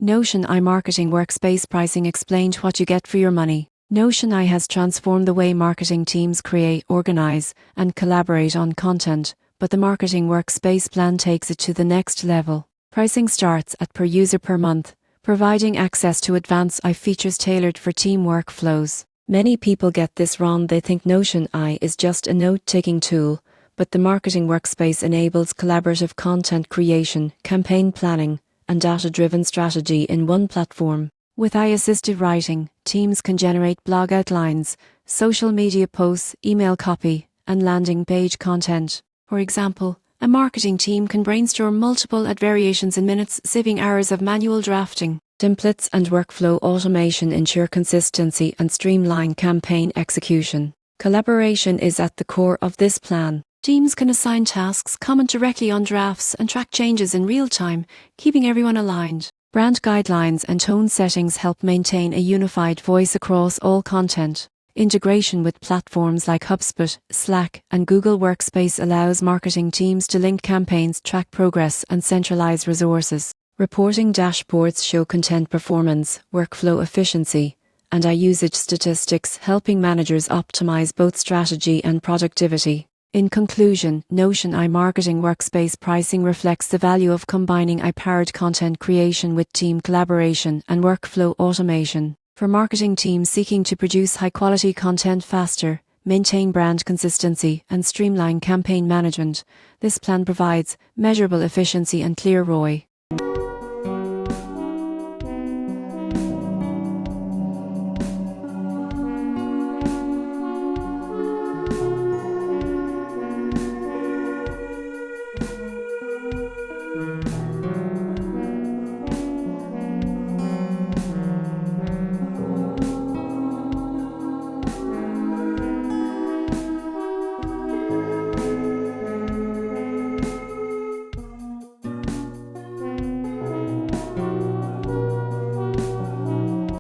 Notion AI Marketing Workspace Pricing explained what you get for your money. Notion AI has transformed the way marketing teams create, organize, and collaborate on content, but the Marketing Workspace plan takes it to the next level. Pricing starts at per user per month, providing access to advanced AI features tailored for team workflows. Many people get this wrong. They think Notion AI is just a note-taking tool, but the Marketing Workspace enables collaborative content creation, campaign planning, and data-driven strategy in one platform. With AI-assisted writing, teams can generate blog outlines, social media posts, email copy, and landing page content. For example, a marketing team can brainstorm multiple ad variations in minutes, saving hours of manual drafting. Templates and workflow automation ensure consistency and streamline campaign execution. Collaboration is at the core of this plan. Teams can assign tasks, comment directly on drafts, and track changes in real time, keeping everyone aligned. Brand guidelines and tone settings help maintain a unified voice across all content. Integration with platforms like HubSpot, Slack, and Google Workspace allows marketing teams to link campaigns, track progress, and centralize resources. Reporting dashboards show content performance, workflow efficiency, and AI usage statistics, helping managers optimize both strategy and productivity. In conclusion, Notion AI Marketing Workspace Pricing reflects the value of combining AI-powered content creation with team collaboration and workflow automation. For marketing teams seeking to produce high-quality content faster, maintain brand consistency, and streamline campaign management, this plan provides measurable efficiency and clear ROI.